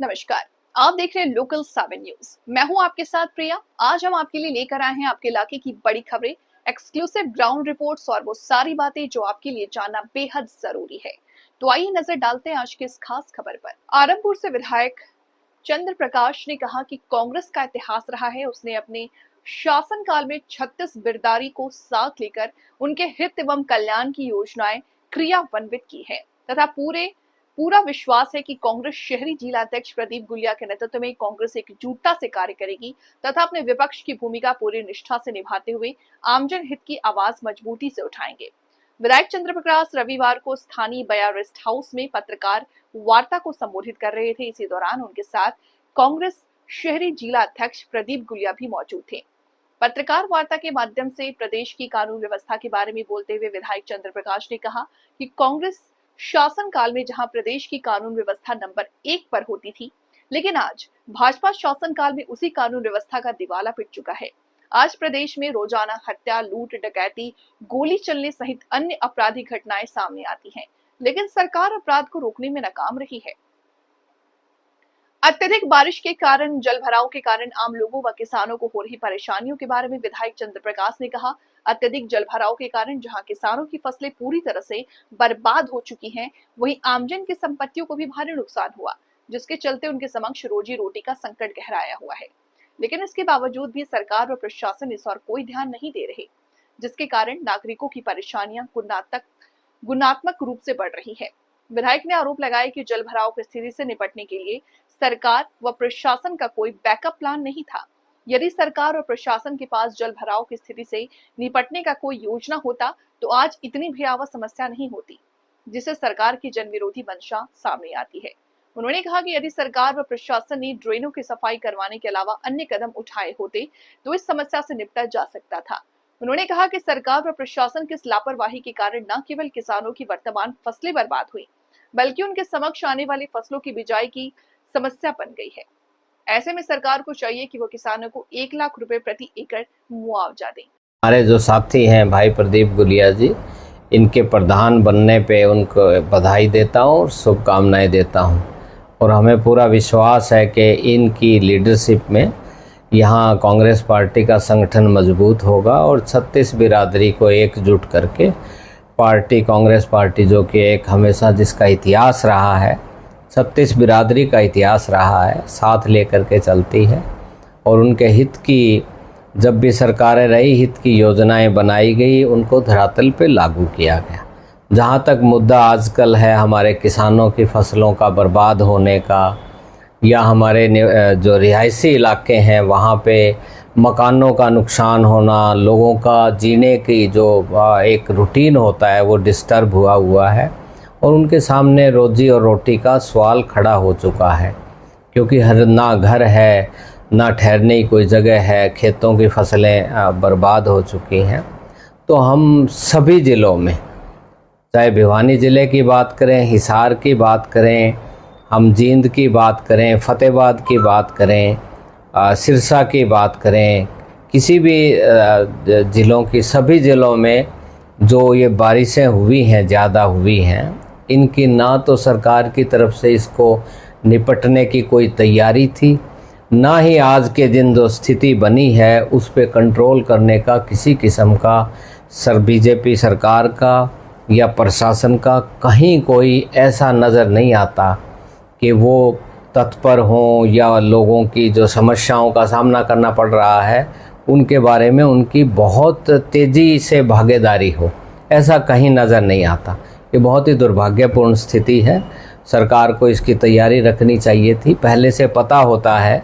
नमस्कार। आप देख रहे हैं लोकल 7 न्यूज। मैं हूं आपके साथ प्रिया। आज हम आपके लिए लेकर आए हैं आपके इलाके की बड़ी खबरें, एक्सक्लूसिव ग्राउंड रिपोर्ट्स और वो सारी बातें जो आपके लिए जानना बेहद जरूरी है। तो आइए नजर डालते हैं आज की इस खास खबर पर। आरंभपुर से विधायक चंद्र प्रकाश ने कहा कि कांग्रेस का इतिहास रहा है। उसने अपने शासनकाल में 36 बिरदारी को साथ लेकर उनके हित एवं कल्याण की योजनाएं क्रियान्वित की है तथा पूरा विश्वास है कि कांग्रेस शहरी जिला अध्यक्ष प्रदीप गुलिया के नेतृत्व में कांग्रेस एकजुटता से कार्य करेगी तथा अपने विपक्ष की भूमिका पूरी निष्ठा से निभाते हुए आमजन हित की आवाज मजबूती से उठाएंगे। विधायक चंद्र प्रकाश रविवार को स्थानीय बया रेस्ट हाउस में पत्रकार वार्ता को संबोधित कर रहे थे। इसी दौरान उनके साथ कांग्रेस शहरी जिला अध्यक्ष प्रदीप गुलिया भी मौजूद थे। पत्रकार वार्ता के माध्यम से प्रदेश की कानून व्यवस्था के बारे में बोलते हुए विधायक चंद्र प्रकाश ने कहा कि कांग्रेस शासन काल में जहां प्रदेश की कानून व्यवस्था नंबर 1 पर होती थी, लेकिन आज भाजपा शासन काल में उसी कानून व्यवस्था का दिवाला पिट चुका है। आज प्रदेश में रोजाना हत्या, लूट, डकैती, गोली चलने सहित अन्य आपराधिक घटनाएं सामने आती हैं, लेकिन सरकार अपराध को रोकने में नाकाम रही है। अत्यधिक बारिश के कारण, जल भराव के कारण आम लोगों व किसानों को हो रही परेशानियों के बारे में विधायक चंद्र प्रकाश ने कहा, अत्यधिक जल भराव के कारण जहां किसानों की फसलें पूरी तरह से बर्बाद हो चुकी हैं, वहीं आमजन की संपत्तियों को भी भारी नुकसान हुआ, जिसके चलते उनके समक्ष रोजी रोटी का संकट गहराया हुआ है। लेकिन इसके बावजूद भी सरकार व प्रशासन इस और कोई ध्यान नहीं दे रहे, जिसके कारण नागरिकों की परेशानियां गुणात्मक रूप से बढ़ रही है। विधायक ने आरोप लगाया कि जल भराव की स्थिति से निपटने के लिए सरकार व प्रशासन का कोई बैकअप प्लान नहीं था। यदि सरकार और प्रशासन के पास जल भराव की स्थिति से निपटने का कोई योजना होता तो आज इतनी भयावह समस्या नहीं होती, जिससे सरकार की जन विरोधी मंशा सामने आती है। उन्होंने कहा कि यदि सरकार व प्रशासन ने ड्रेनों की सफाई करवाने के अलावा अन्य कदम उठाए होते तो इस समस्या से निपटा जा सकता था। उन्होंने कहा कि सरकार व प्रशासन की इस लापरवाही के कारण न केवल किसानों की वर्तमान फसलें बर्बाद हुई, बल्कि उनके समक्ष आने वाली फसलों की बिजाई की समस्या बन गई है। ऐसे में सरकार को चाहिए कि वो किसानों को 1 लाख रुपए प्रति एकड़ मुआवजा दें। हमारे जो साथी हैं भाई प्रदीप गुलिया जी, इनके प्रधान बनने पे उनको बधाई देता हूँ और शुभकामनाएं देता हूँ। और हमें पूरा विश्वास है कि इनकी लीडरशिप में यहाँ कांग्रेस पार्टी का संगठन मजबूत होगा और 36 बिरादरी को एकजुट करके पार्टी, कांग्रेस पार्टी जो कि एक हमेशा जिसका इतिहास रहा है, 36 बिरादरी का इतिहास रहा है, साथ लेकर के चलती है। और उनके हित की जब भी सरकारें रही, हित की योजनाएं बनाई गई, उनको धरातल पे लागू किया गया। जहाँ तक मुद्दा आजकल है हमारे किसानों की फसलों का बर्बाद होने का, या हमारे जो रिहायशी इलाके हैं वहाँ पे मकानों का नुकसान होना, लोगों का जीने की जो एक रूटीन होता है वो डिस्टर्ब हुआ है और उनके सामने रोजी और रोटी का सवाल खड़ा हो चुका है, क्योंकि ना घर है, ना ठहरने की कोई जगह है, खेतों की फसलें बर्बाद हो चुकी हैं। तो हम सभी ज़िलों में, चाहे भिवानी ज़िले की बात करें, हिसार की बात करें, हम जींद की बात करें, फतेहाबाद की बात करें, सिरसा की बात करें, किसी भी ज़िलों की, सभी ज़िलों में जो ये बारिशें हुई हैं, ज़्यादा हुई हैं, इनकी ना तो सरकार की तरफ से इसको निपटने की कोई तैयारी थी, ना ही आज के दिन जो स्थिति बनी है उस पे कंट्रोल करने का किसी किस्म का बीजेपी सरकार का या प्रशासन का कहीं कोई ऐसा नज़र नहीं आता कि वो तत्पर हों या लोगों की जो समस्याओं का सामना करना पड़ रहा है उनके बारे में उनकी बहुत तेज़ी से भागीदारी हो, ऐसा कहीं नज़र नहीं आता। ये बहुत ही दुर्भाग्यपूर्ण स्थिति है। सरकार को इसकी तैयारी रखनी चाहिए थी। पहले से पता होता है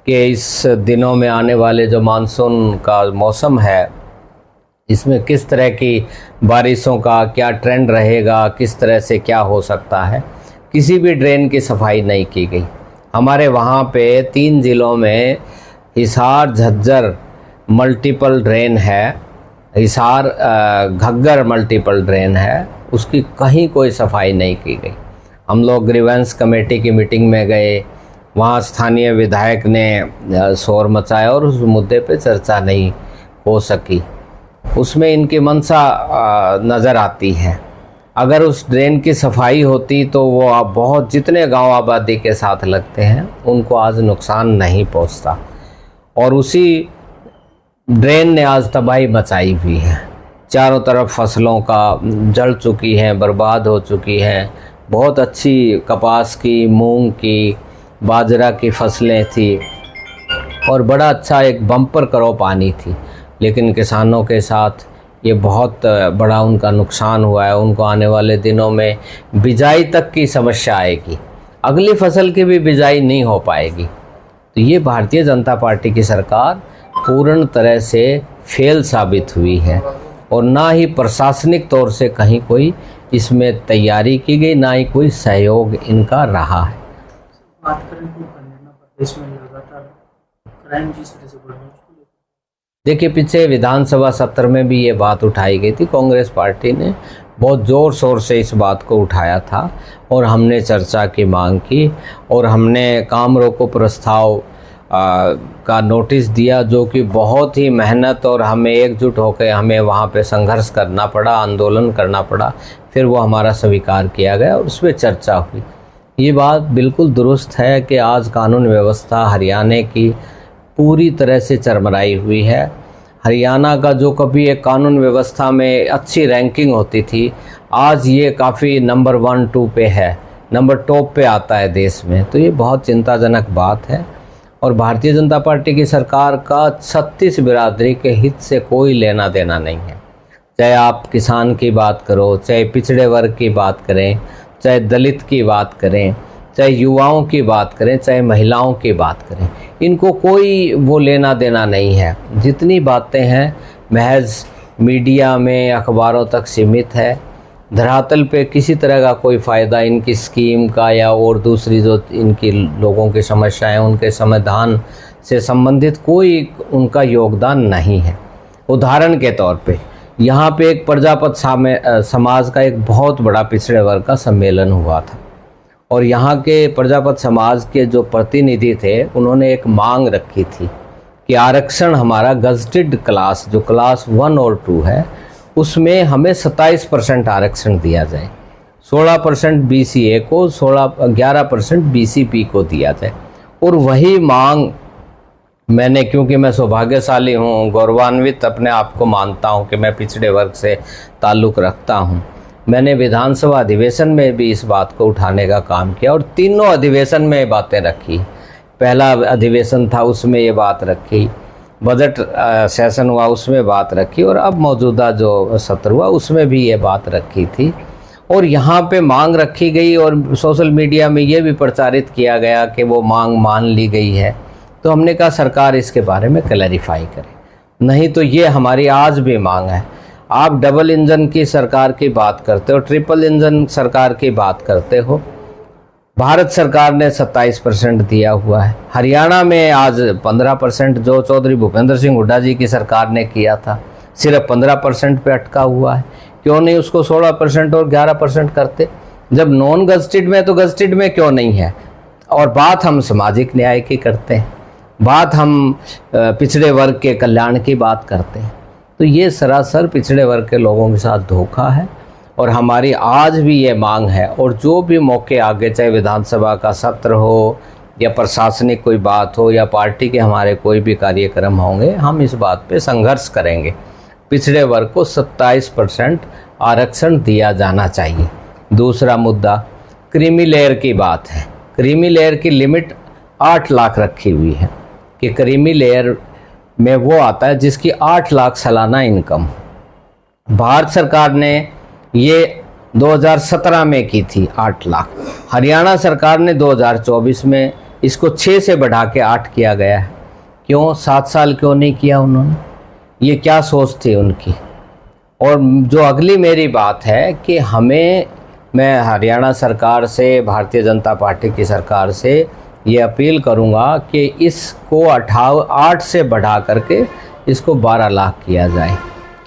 कि इस दिनों में आने वाले जो मानसून का मौसम है, इसमें किस तरह की बारिशों का क्या ट्रेंड रहेगा, किस तरह से क्या हो सकता है। किसी भी ड्रेन की सफाई नहीं की गई। हमारे वहाँ पे 3 ज़िलों में हिसार, झज्जर मल्टीपल ड्रेन है, हिसार घग्गर मल्टीपल ड्रेन है, उसकी कहीं कोई सफाई नहीं की गई। हम लोग ग्रीवेंस कमेटी की मीटिंग में गए, वहाँ स्थानीय विधायक ने शोर मचाया और उस मुद्दे पे चर्चा नहीं हो सकी। उसमें इनकी मंशा नज़र आती है। अगर उस ड्रेन की सफाई होती तो वो आप बहुत जितने गांव आबादी के साथ लगते हैं उनको आज नुकसान नहीं पहुंचता। और उसी ड्रेन ने आज तबाही मचाई हुई है। चारों तरफ फसलों का जल चुकी हैं, बर्बाद हो चुकी हैं। बहुत अच्छी कपास की, मूंग की, बाजरा की फसलें थी और बड़ा अच्छा एक बम्पर क्रॉप आनी थी, लेकिन किसानों के साथ ये बहुत बड़ा उनका नुकसान हुआ है। उनको आने वाले दिनों में बिजाई तक की समस्या आएगी, अगली फसल की भी बिजाई नहीं हो पाएगी। तो ये भारतीय जनता पार्टी की सरकार पूर्ण तरह से फेल साबित हुई है और ना ही प्रशासनिक तौर से कहीं कोई इसमें तैयारी की गई, ना ही कोई सहयोग इनका रहा है। बात करें तो हरियाणा प्रदेश में लगातार क्राइम जिस तरह से बढ़ रहा है, देखिए पीछे विधानसभा सत्र में भी ये बात उठाई गई थी। कांग्रेस पार्टी ने बहुत ज़ोर शोर से इस बात को उठाया था और हमने चर्चा की मांग की और हमने काम रोको प्रस्ताव का नोटिस दिया, जो कि बहुत ही मेहनत और हमें एकजुट होकर हमें वहाँ पे संघर्ष करना पड़ा, आंदोलन करना पड़ा, फिर वो हमारा स्वीकार किया गया और उस पर चर्चा हुई। ये बात बिल्कुल दुरुस्त है कि आज कानून व्यवस्था हरियाणा की पूरी तरह से चरमराई हुई है। हरियाणा का जो कभी एक कानून व्यवस्था में अच्छी रैंकिंग होती थी, आज ये काफ़ी नंबर 1-2 पे है, नंबर टॉप पे आता है देश में। तो ये बहुत चिंताजनक बात है और भारतीय जनता पार्टी की सरकार का 36 बिरादरी के हित से कोई लेना देना नहीं है। चाहे आप किसान की बात करो, चाहे पिछड़े वर्ग की बात करें, चाहे दलित की बात करें, चाहे युवाओं की बात करें, चाहे महिलाओं की बात करें, इनको कोई वो लेना देना नहीं है। जितनी बातें हैं महज मीडिया में, अखबारों तक सीमित है। धरातल पे किसी तरह का कोई फ़ायदा इनकी स्कीम का या और दूसरी जो इनकी लोगों की समस्याएं उनके समाधान से संबंधित कोई उनका योगदान नहीं है। उदाहरण के तौर पे यहाँ पे एक प्रजापत समाज का एक बहुत बड़ा पिछड़े वर्ग का सम्मेलन हुआ था और यहाँ के प्रजापत समाज के जो प्रतिनिधि थे उन्होंने एक मांग रखी थी कि आरक्षण हमारा गजटेड क्लास जो क्लास 1 और 2 है उसमें हमें 27% आरक्षण दिया जाए, 16% BCA को, 11% BCP को दिया जाए। और वही मांग मैंने, क्योंकि मैं सौभाग्यशाली हूँ, गौरवान्वित अपने आप को मानता हूँ कि मैं पिछड़े वर्ग से ताल्लुक़ रखता हूँ, मैंने विधानसभा अधिवेशन में भी इस बात को उठाने का काम किया और तीनों अधिवेशन में ये बातें रखी। पहला अधिवेशन था उसमें ये बात रखी, बजट सेशन हुआ उसमें बात रखी और अब मौजूदा जो सत्र हुआ उसमें भी ये बात रखी थी। और यहाँ पे मांग रखी गई और सोशल मीडिया में ये भी प्रचारित किया गया कि वो मांग मान ली गई है। तो हमने कहा सरकार इसके बारे में क्लैरिफाई करे, नहीं तो ये हमारी आज भी मांग है। आप डबल इंजन की सरकार की बात करते हो, ट्रिपल इंजन सरकार की बात करते हो। भारत सरकार ने 27% दिया हुआ है, हरियाणा में आज 15% जो चौधरी भूपेंद्र सिंह हुड्डा जी की सरकार ने किया था सिर्फ 15% पे अटका हुआ है। क्यों नहीं उसको 16% और 11% करते? जब नॉन गजटेड में तो गजटेड में क्यों नहीं है? और बात हम सामाजिक न्याय की करते हैं, बात हम पिछड़े वर्ग के कल्याण की बात करते हैं। तो ये सरासर पिछड़े वर्ग के लोगों के साथ धोखा है और हमारी आज भी ये मांग है। और जो भी मौके आगे, चाहे विधानसभा का सत्र हो या प्रशासनिक कोई बात हो या पार्टी के हमारे कोई भी कार्यक्रम होंगे, हम इस बात पे संघर्ष करेंगे। पिछड़े वर्ग को 27% आरक्षण दिया जाना चाहिए। दूसरा मुद्दा क्रीमी लेयर की बात है। क्रीमी लेयर की लिमिट 8 लाख रखी हुई है कि क्रीमी लेयर में वो आता है जिसकी 8 लाख सालाना इनकम। भारत सरकार ने ये 2017 में की थी 8 लाख, हरियाणा सरकार ने 2024 में इसको 6 से बढ़ा के 8 किया गया है। क्यों 7 साल क्यों नहीं किया उन्होंने? ये क्या सोच थी उनकी? और जो अगली मेरी बात है कि मैं हरियाणा सरकार से, भारतीय जनता पार्टी की सरकार से ये अपील करूंगा कि इसको 8 से बढ़ा करके इसको 12 लाख किया जाए।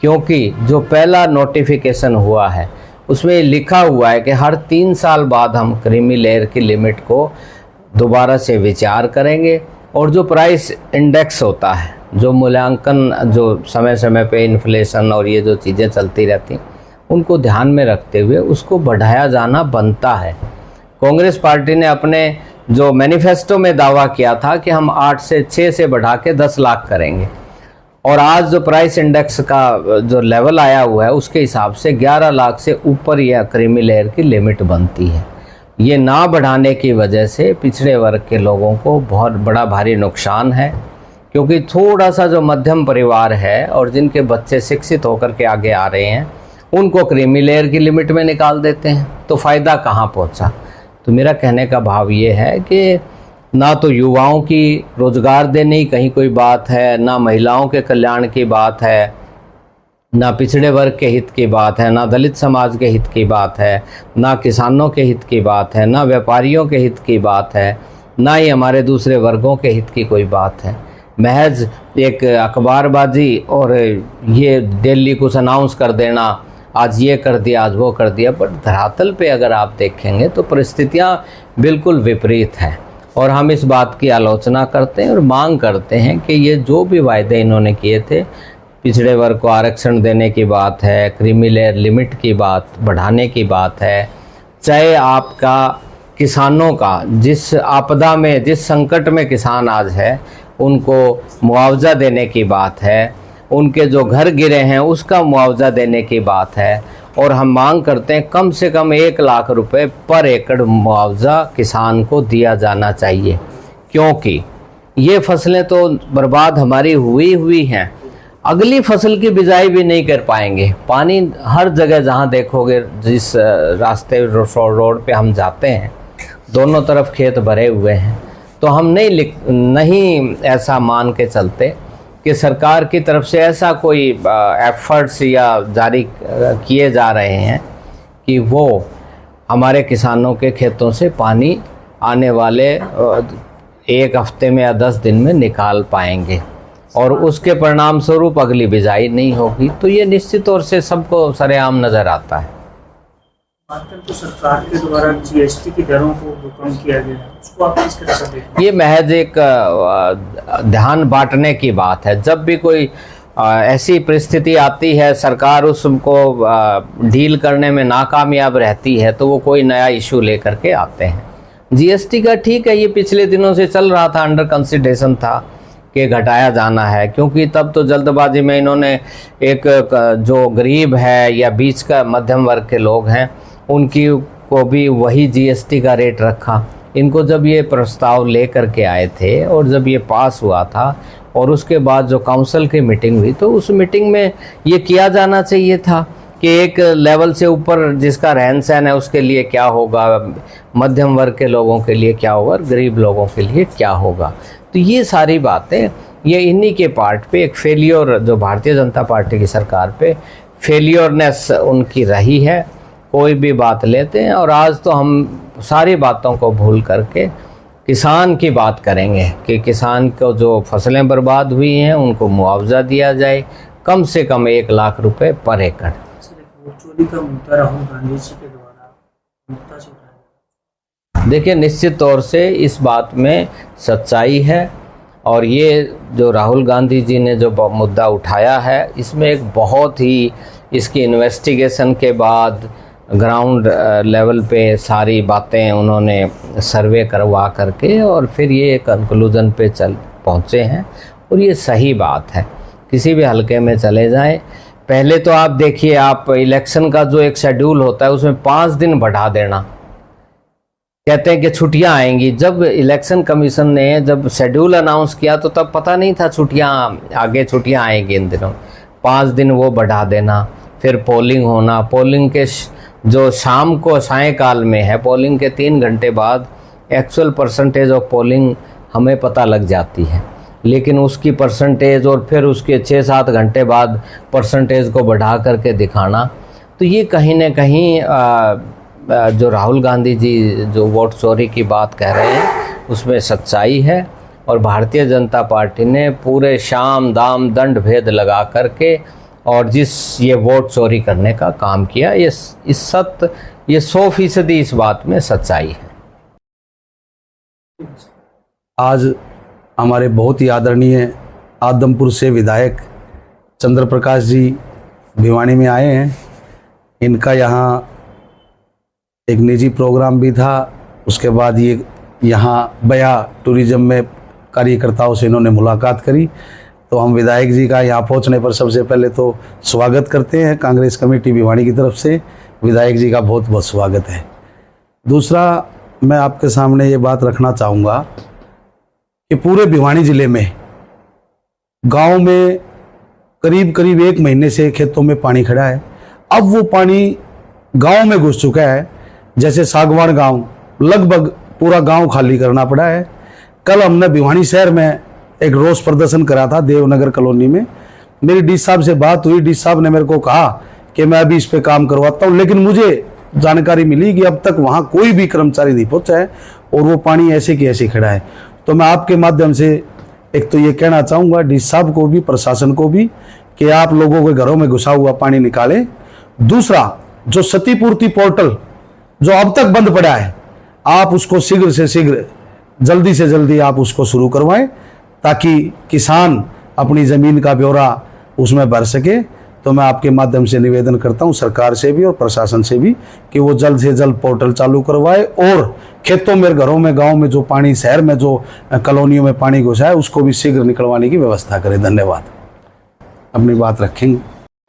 क्योंकि जो पहला नोटिफिकेशन हुआ है उसमें लिखा हुआ है कि हर 3 साल बाद हम क्रीमी लेयर की लिमिट को दोबारा से विचार करेंगे और जो प्राइस इंडेक्स होता है, जो मूल्यांकन, जो समय समय पे इन्फ्लेशन और ये जो चीज़ें चलती रहती हैं, उनको ध्यान में रखते हुए उसको बढ़ाया जाना बनता है। कांग्रेस पार्टी ने अपने जो मैनिफेस्टो में दावा किया था कि हम 8 से 6 से बढ़ा के 10 लाख करेंगे, और आज जो प्राइस इंडेक्स का जो लेवल आया हुआ है उसके हिसाब से 11 लाख से ऊपर यह क्रीमी लेयर की लिमिट बनती है। ये ना बढ़ाने की वजह से पिछड़े वर्ग के लोगों को बहुत बड़ा भारी नुकसान है, क्योंकि थोड़ा सा जो मध्यम परिवार है और जिनके बच्चे शिक्षित होकर के आगे आ रहे हैं उनको क्रीमी लेयर की लिमिट में निकाल देते हैं, तो फ़ायदा कहाँ पहुँचा। तो मेरा कहने का भाव ये है कि ना तो युवाओं की रोज़गार देने की कहीं कोई बात है, ना महिलाओं के कल्याण की बात है, ना पिछड़े वर्ग के हित की बात है, ना दलित समाज के हित की बात है, ना किसानों के हित की बात है, ना व्यापारियों के हित की बात है, ना ही हमारे दूसरे वर्गों के हित की कोई बात है। महज एक अखबारबाजी और ये डेली कुछ अनाउंस कर देना, आज ये कर दिया आज वो कर दिया, पर धरातल पे अगर आप देखेंगे तो परिस्थितियाँ बिल्कुल विपरीत हैं। और हम इस बात की आलोचना करते हैं और मांग करते हैं कि ये जो भी वायदे इन्होंने किए थे, पिछड़े वर्ग को आरक्षण देने की बात है, क्रीमी लेयर लिमिट की बात बढ़ाने की बात है, चाहे आपका किसानों का जिस आपदा में जिस संकट में किसान आज है उनको मुआवजा देने की बात है, उनके जो घर गिरे हैं उसका मुआवजा देने की बात है, और हम मांग करते हैं कम से कम 1 लाख रुपए पर एकड़ मुआवजा किसान को दिया जाना चाहिए, क्योंकि ये फसलें तो बर्बाद हमारी हुई हैं, अगली फसल की बिजाई भी नहीं कर पाएंगे। पानी हर जगह जहाँ देखोगे, जिस रास्ते रोड पे हम जाते हैं दोनों तरफ खेत भरे हुए हैं, तो हम नहीं ऐसा मान के चलते कि सरकार की तरफ से ऐसा कोई एफर्ट्स या जारी किए जा रहे हैं कि वो हमारे किसानों के खेतों से पानी आने वाले 1 हफ्ते में या 10 दिन में निकाल पाएंगे, और उसके परिणाम स्वरूप अगली बिजाई नहीं होगी। तो ये निश्चित तौर से सबको सरेआम नज़र आता है। बात करें तो सरकार के द्वारा जीएसटी की दरों को जो कम किया गया है उसको आप किस तरह से देखते हैं? ये महज एक ध्यान बांटने की बात है। जब भी कोई ऐसी परिस्थिति आती है, सरकार उसको डील करने में नाकामयाब रहती है, तो वो कोई नया इशू लेकर के आते हैं। जीएसटी का ठीक है, ये पिछले दिनों से चल रहा था, अंडर कंसिडरेशन था कि घटाया जाना है, क्योंकि तब तो जल्दबाजी में इन्होंने एक जो गरीब है या बीच का मध्यम वर्ग के लोग हैं उनकी को भी वही जीएसटी का रेट रखा। इनको जब ये प्रस्ताव ले करके आए थे और जब ये पास हुआ था और उसके बाद जो काउंसिल की मीटिंग हुई, तो उस मीटिंग में ये किया जाना चाहिए था कि एक लेवल से ऊपर जिसका रहन सहन है उसके लिए क्या होगा, मध्यम वर्ग के लोगों के लिए क्या होगा, गरीब लोगों के लिए क्या होगा। तो ये सारी बातें ये इन्हीं के पार्ट पे एक फेलियर, जो भारतीय जनता पार्टी की सरकार पे फेलियरनेस उनकी रही है। कोई भी बात लेते हैं और आज तो हम सारी बातों को भूल करके किसान की बात करेंगे कि किसान को जो फसलें बर्बाद हुई हैं उनको मुआवजा दिया जाए, कम से कम 1 लाख रुपए पर एकड़। चोरी का मुद्दा राहुल गांधी जी के द्वारा मुद्दा से उठाया। देखिए, निश्चित तौर से इस बात में सच्चाई है, और ये जो राहुल गांधी जी ने जो मुद्दा उठाया है इसमें एक बहुत ही इसकी इन्वेस्टिगेशन के बाद ग्राउंड लेवल पे सारी बातें उन्होंने सर्वे करवा करके और फिर ये कंक्लूजन पे पहुँचे हैं, और ये सही बात है। किसी भी हलके में चले जाएं, पहले तो आप देखिए, आप इलेक्शन का जो एक शेड्यूल होता है उसमें 5 दिन बढ़ा देना, कहते हैं कि छुट्टियां आएंगी। जब इलेक्शन कमीशन ने जब शेड्यूल अनाउंस किया तो तब पता नहीं था आगे छुट्टियां आएंगी इन दिनों। 5 दिन वो बढ़ा देना, फिर पोलिंग होना, पोलिंग के जो शाम को सायंकाल में है, पोलिंग के 3 घंटे बाद एक्चुअल परसेंटेज ऑफ पोलिंग हमें पता लग जाती है, लेकिन उसकी परसेंटेज और फिर उसके 6-7 घंटे बाद परसेंटेज को बढ़ा करके दिखाना, तो ये कहीं ना कहीं जो राहुल गांधी जी जो वोट चोरी की बात कह रहे हैं उसमें सच्चाई है। और भारतीय जनता पार्टी ने पूरे शाम दाम दंड भेद लगा करके और जिस ये वोट चोरी करने का काम किया, ये 100% इस बात में सच्चाई है। आज हमारे बहुत ही आदरणीय आदमपुर से विधायक चंद्र प्रकाश जी भिवानी में आए हैं। इनका यहाँ एक निजी प्रोग्राम भी था। उसके बाद ये यहाँ बया टूरिज्म में कार्यकर्ताओं से इन्होंने मुलाकात करी। तो हम विधायक जी का यहाँ पहुँचने पर सबसे पहले तो स्वागत करते हैं। कांग्रेस कमेटी भिवानी की तरफ से विधायक जी का बहुत बहुत स्वागत है। दूसरा, मैं आपके सामने ये बात रखना चाहूँगा कि पूरे भिवानी ज़िले में गांव में करीब करीब 1 महीने से खेतों में पानी खड़ा है। अब वो पानी गांव में घुस चुका है। जैसे सागवान गांव, लगभग पूरा गांव खाली करना पड़ा है। कल हमने भिवानी शहर में एक रोष प्रदर्शन करा था देवनगर कॉलोनी में। मेरी डी साहब से बात हुई। डी साहब ने मेरे को कहा कि मैं अभी इस पे काम करवाता हूँ, लेकिन मुझे जानकारी मिली कि अब तक वहाँ कोई भी कर्मचारी नहीं पहुँचा है और वो पानी ऐसे की ऐसे खड़ा है। तो मैं आपके माध्यम से एक तो ये कहना चाहूँगा डी साहब को भी, प्रशासन को भी, कि आप लोगों के घरों में घुसा हुआ पानी निकालें। दूसरा, जो क्षतिपूर्ति पोर्टल जो अब तक बंद पड़ा है, आप उसको शीघ्र से शीघ्र, जल्दी से जल्दी आप उसको शुरू करवाएं, ताकि किसान अपनी ज़मीन का ब्यौरा उसमें भर सके। तो मैं आपके माध्यम से निवेदन करता हूं सरकार से भी और प्रशासन से भी कि वो जल्द से जल्द पोर्टल चालू करवाए और खेतों में, घरों में, गांव में जो पानी, शहर में जो कॉलोनियों में पानी घुसा है, उसको भी शीघ्र निकलवाने की व्यवस्था करें। धन्यवाद। अपनी बात रखेंगे।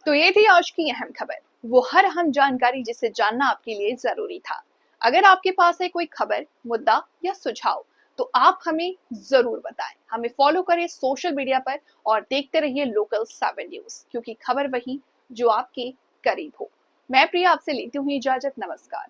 तो ये थी आज की अहम खबर, वो हर अहम जानकारी जिसे जानना आपके लिए जरूरी था। अगर आपके पास है कोई खबर, मुद्दा या सुझाव, तो आप हमें जरूर बताएं। हमें फॉलो करें सोशल मीडिया पर और देखते रहिए लोकल 7 न्यूज, क्योंकि खबर वही जो आपके करीब हो। मैं प्रिया आपसे लेती हूँ इजाजत। नमस्कार।